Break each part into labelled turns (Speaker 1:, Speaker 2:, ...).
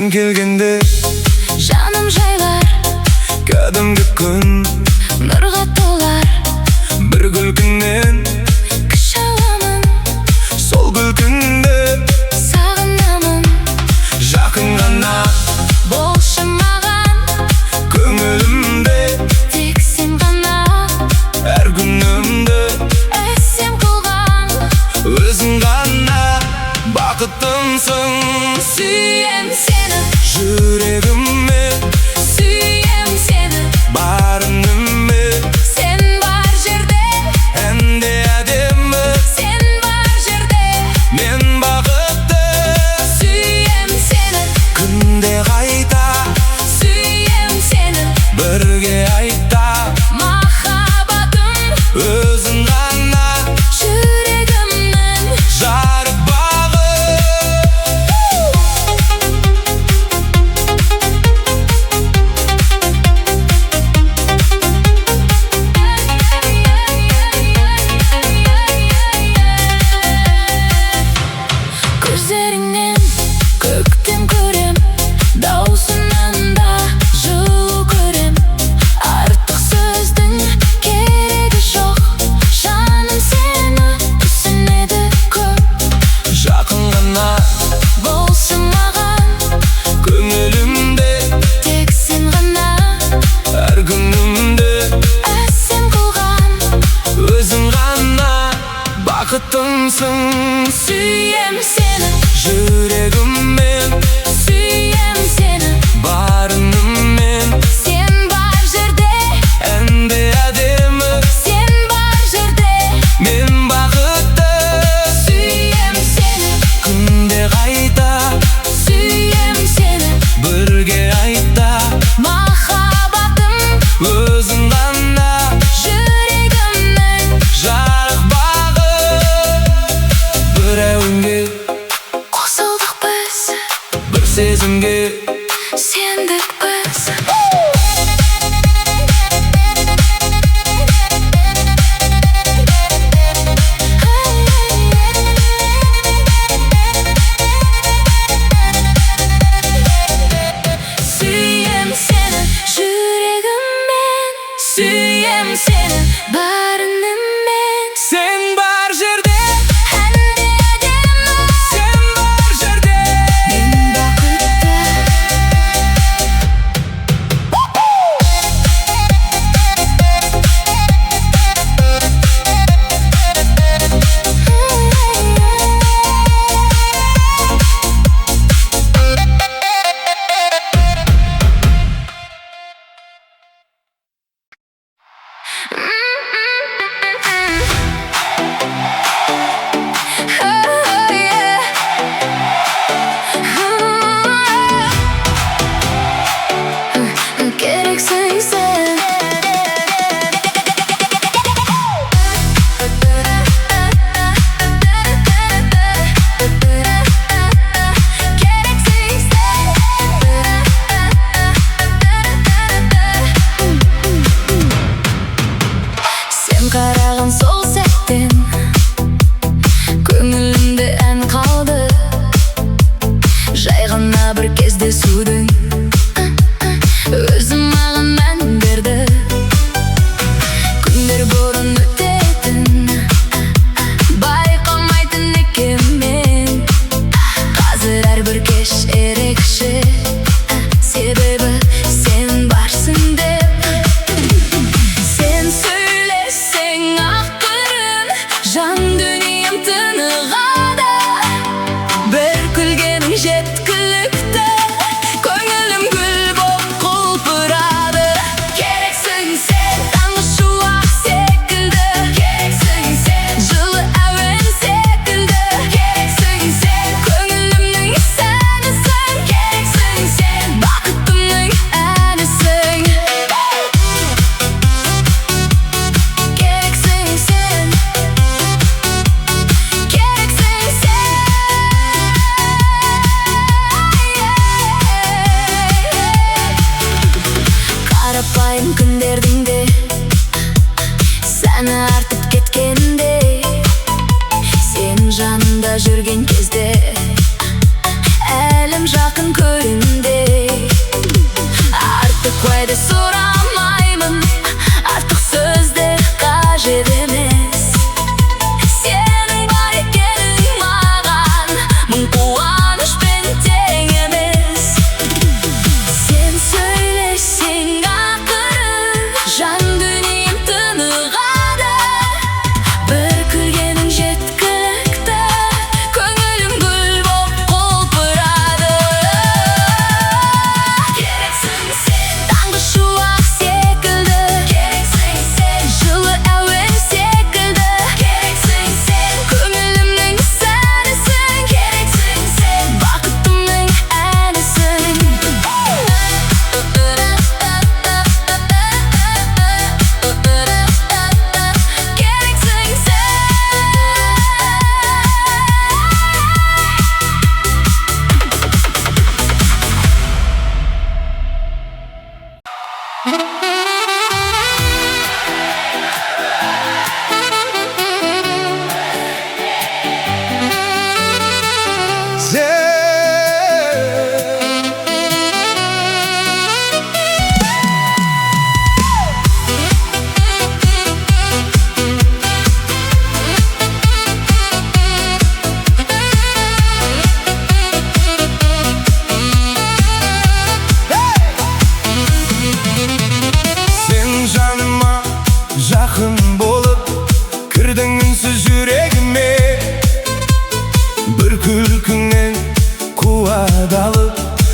Speaker 1: Sen kelgende
Speaker 2: жаным жайлар,
Speaker 1: кәдімгі күн
Speaker 2: нұрға толар.
Speaker 1: бір күлкіңнен
Speaker 2: Кіші аламын,
Speaker 1: сол күлкіңді
Speaker 2: сағынамын.
Speaker 1: жақын ғана
Speaker 2: Болшы маған,
Speaker 1: көңілімде
Speaker 2: тек сен ғана.
Speaker 1: әр күнімді
Speaker 2: Әсем қылған,
Speaker 1: өзің ғана бақытымсың.
Speaker 2: сүйем сені,
Speaker 1: жүрегіммен
Speaker 2: сүйем сені.
Speaker 1: барыныммен
Speaker 2: Сен бар жерде,
Speaker 1: әнде әдемі
Speaker 2: сен бар жерде.
Speaker 1: мен бақытты
Speaker 2: Сүйем сені,
Speaker 1: күнде қайта
Speaker 2: сүйем сені.
Speaker 1: бірге айта
Speaker 2: Махаббатым,
Speaker 1: өзің ғана
Speaker 2: жүрегімнің
Speaker 1: жарық бағы.
Speaker 2: Көздеріңнен көктем көрем, даусыңнан да жылу көрем. Артық сөздің керегі жоқ, жаным сені түсінеді көп.
Speaker 1: жақын ғана
Speaker 2: Болсын маған,
Speaker 1: көңілімде
Speaker 2: тек сен ғана.
Speaker 1: әр күнімді
Speaker 2: Әсем қылған,
Speaker 1: өзің ғана бақытымсың.
Speaker 2: сүйем сені,
Speaker 1: жүрегіммен
Speaker 2: сүйем сені.
Speaker 1: барыныммен
Speaker 2: Сен бар жерде,
Speaker 1: әнде әдемі
Speaker 2: сен бар жерде.
Speaker 1: мен бақытты
Speaker 2: Сүйем сені,
Speaker 1: күнде қайта
Speaker 2: сүйем сені.
Speaker 1: бірге айта
Speaker 2: Махаббатым,
Speaker 1: өзің ғана
Speaker 2: жүрегімнің
Speaker 1: жарық бағы. біреуіңе
Speaker 2: қосылдық біз,
Speaker 1: бір сезімге
Speaker 2: сендік біз. Сүйем сені, жүрегіммен. Сүйем сені, барыныммен.
Speaker 1: сен бар жерде
Speaker 2: Әнде әдемі,
Speaker 1: сен бар жерде
Speaker 2: мен бақытты. Керексің сен. Керексің сен қараған сол сәттен көңілімде ән қалды. Жай ғана бір кездесудің өзі маған мән берді. Күндер бұрын өтетін байқамайтын екенмін. Қазір әрбір кеш ерекше, себебі сен барсың деп. Сен сөйлесең ақырын, жан дүнием тынығады. Бір күлгенің жеткілікті, көңілім гүл боп құлпырады. Керексің сен, таңғы шуақ секілді. Керексің сен, жылы әуен секілді. Керексің сен, көңілімнің сәнісің. Керексің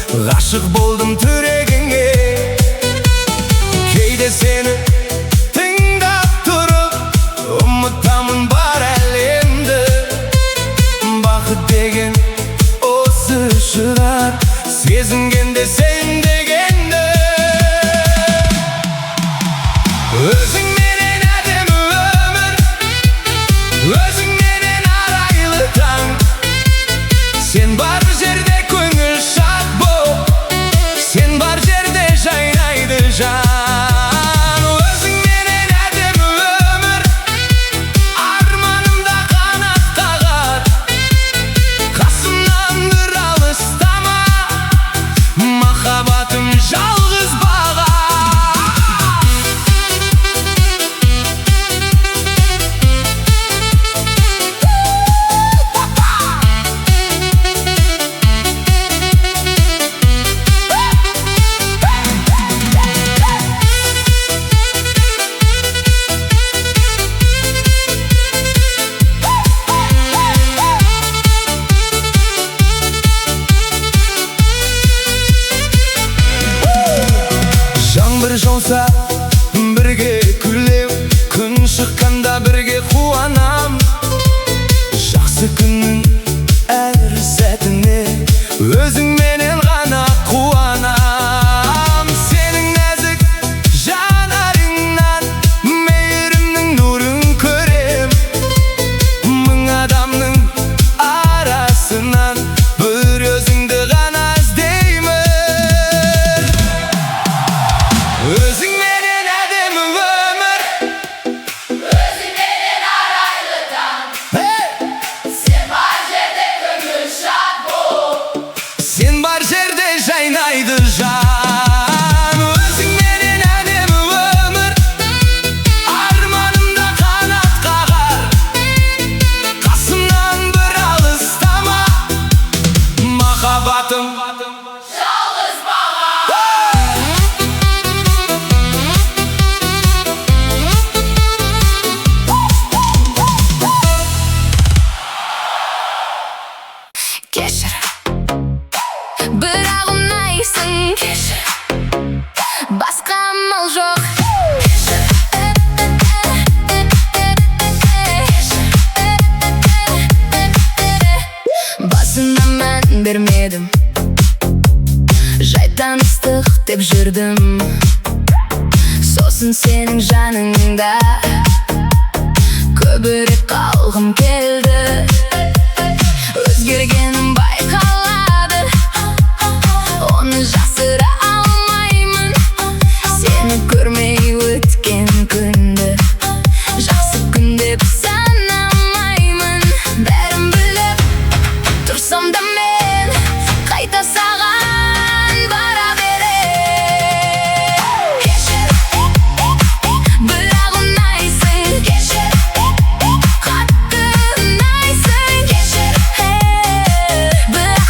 Speaker 1: Ғашық болдым түрегіңе. Кейде сені тыңдап тұрып ұмытамын бар әлемді. Бақыт деген осы шығар, сезінгенде сен дегенді. Өзіңменен әдемі өмір, өзіңменен арайлы таң. Сен бар жерде көңіл шат боп, сен бар жерде жайнайды жан. Өзіңменен әдемі өмір, арманымда қанат қағар. Қасымнан бір алыстама, махаббатым жалғыз баға. Жаңбыр жауса бірге күлем, күн шыққанда бірге қуанам. Жақсы күннің әр сәтіне өзіңменен ғана қуанам. Сенің нәзік жанарыңнан мейірімнің нұрын көрем. Мың адамның арасынан бір өзіңді ғана іздеймін. Өзіңменен әдемі өмір,
Speaker 3: Өзіңменен арайлы таң. Сен бар жерде көңіл шат бол.
Speaker 1: сен бар жерде жайнайды жан. Өзіңменен әдемі өмір, арманымда қанат қағар. Қасымнан бір алыстама, махаббатым
Speaker 3: Жалғыз баға.
Speaker 2: Кешір, бірақ ұнайсың. Кешір, басқа амал жоқ. Басында мән бермедім, жай таныстық деп жүрдім. Сосын сенің жаныңда көбірек қалғым келді. Өзгергенім байқалады, оны жасыра алмаймын. Сені көрмей өткен күнді жақсы күн деп санамаймын. Бәрін біліп тұрсам да мен қайта саған бара берем. Кешір, бірақ ұнайсың. Кешір, қатты ұнайсың. Кешір, бірақ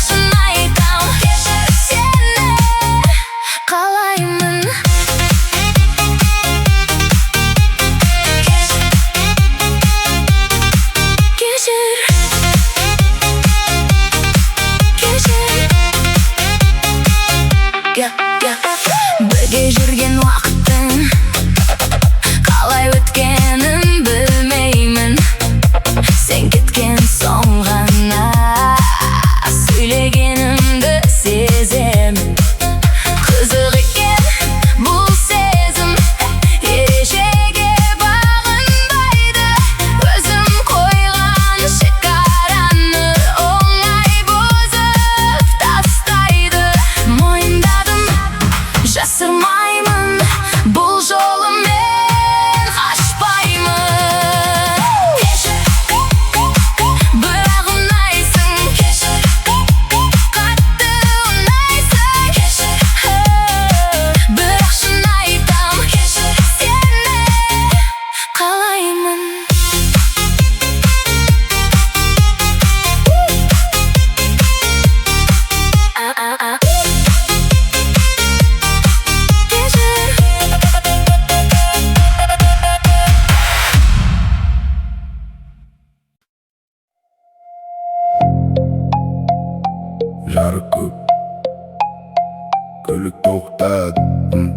Speaker 4: Kölük toxtadım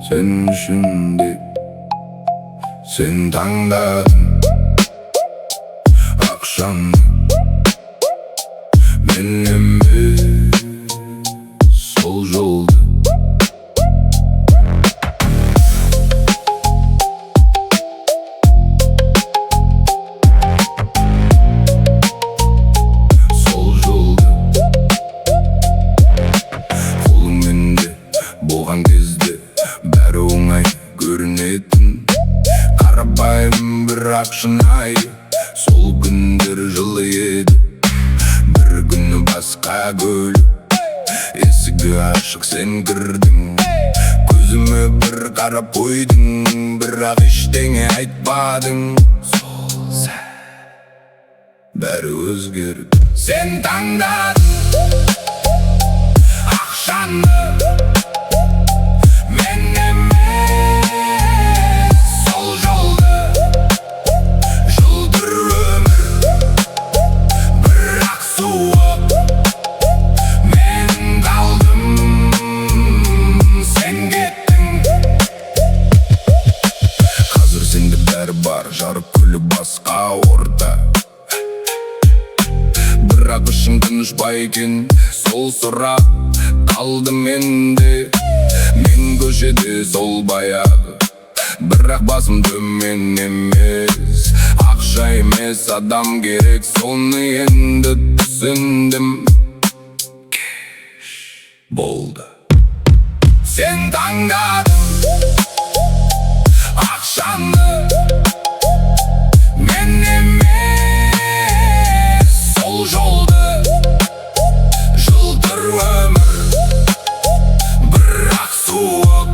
Speaker 4: Senin üçün deyip Seni tanıdım Akşam Benimiz Sol yolda Sol yolda Kolum indi Boğan kezdе Bәрі оңай көрінетін Қарапайым бірақ шынайы Сол күндер жылы еді Бір күні басқа көлік Есігі ашық сен кірдің Көзіме бір қарап қойдың Бірақ ештеңе айтпадың Сол сәт Бәрі өзгерді Сен таңдадың Ақшаны Мен емес Сол жолды Жылдыр өмір Бірақ суық Мен қалдым Сен кеттің Қазір сенде бәрі бар Жарық күлі басқа орта Бірақ ішің тынышпай екен Сол сұрақ қалды менде Мен көшеде сол баяғы Бірақ басым төмен емес Ақша емес адам керек Соны енді түсіндім Кеш болды Сен таңдадың Ақшаны Мен емес Сол жолды Жылдыр өмір Бірақ суық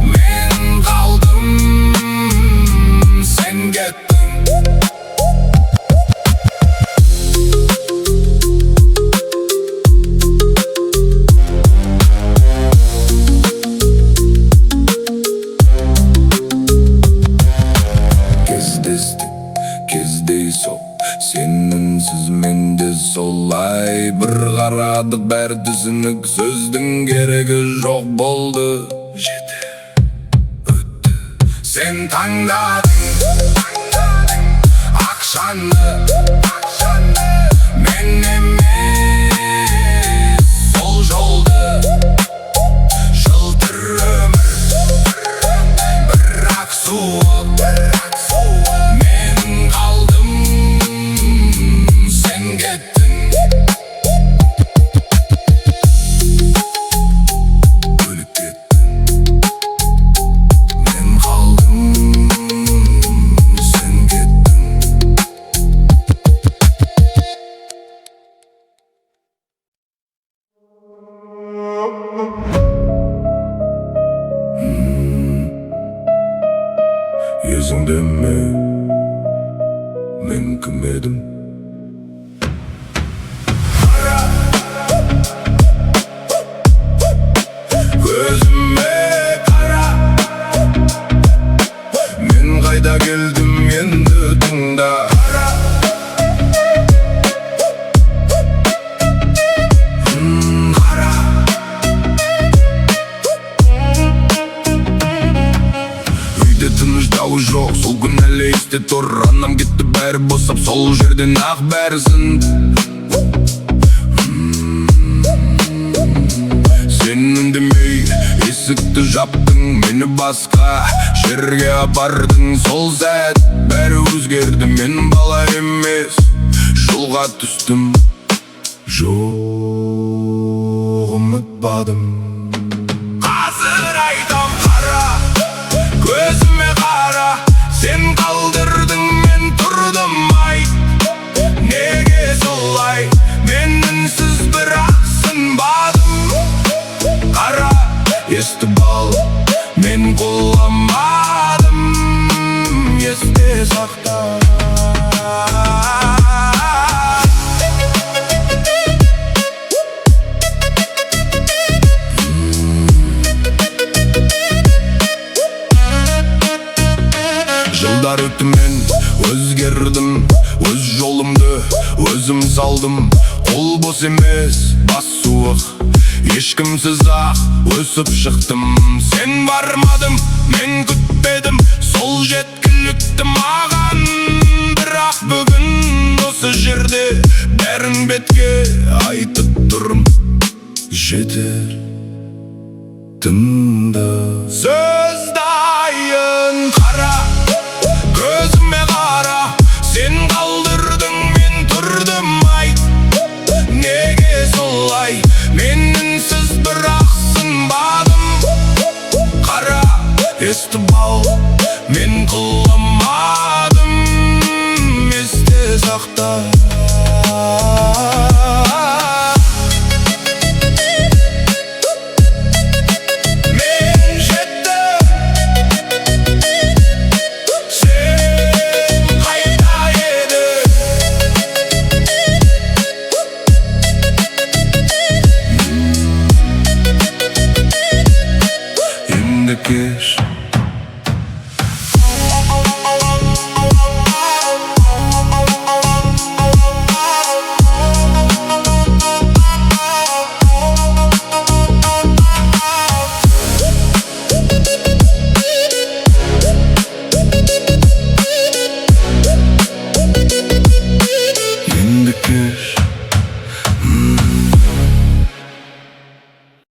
Speaker 4: Мен қалдым Сен кеттің Кездестік кездейсоқ Сеніңсіз менде солай Бір қарадық бәрі түсінік Сөздің керегі жоқ болды Жеті өтті Сен таңдадың Ақшаны Мен емес Сол жолды Жылтыр өмір Бірақ суық Мен қалдым Сен кеттің Өліп кеттің Мен қалдым Сен кеттің Есіңде ме Мен кім едім Көзіме қара Мен қайда келдім енді тыңда Қара Үйде тыныш дауы жоқ Сол күн әлі есте тұр Анам кетті бәрі босап Сол жерден ақ бәрісін Сен үндемей есікті жаптың Мені басқа жерге апардың Сол сәт бәрі өзгерді Мен бала емес Жолға түстім Жоқ ұмытпадым Қазір айтам қара Көзіме қара Сен қалдырдың мен тұрдым ай Неге солай Мен үнсіз бірақ сынбадым Қара естіп ал Мен қоламадым Есте сақта Жылдар өтті мен өзгердім Өз жолымды өзім салдым Қол бос емес бас суық Еш Ешкімсіз ақ өсіп шықтым. Сен бармадым, мен күтпедім сол жеткілікті маған. Бірақ бүгін осы жерде бәрін бетке айтып тұрмын. Жетер тыңда. Сөз дайын қара, көзіме қара. Сен қалдырдың, мен тұрдым, айт. Неге солай? Мен үнсіз бірақ сынбадым. Қара, естіп ал, мен қыламадым. Есте сақта.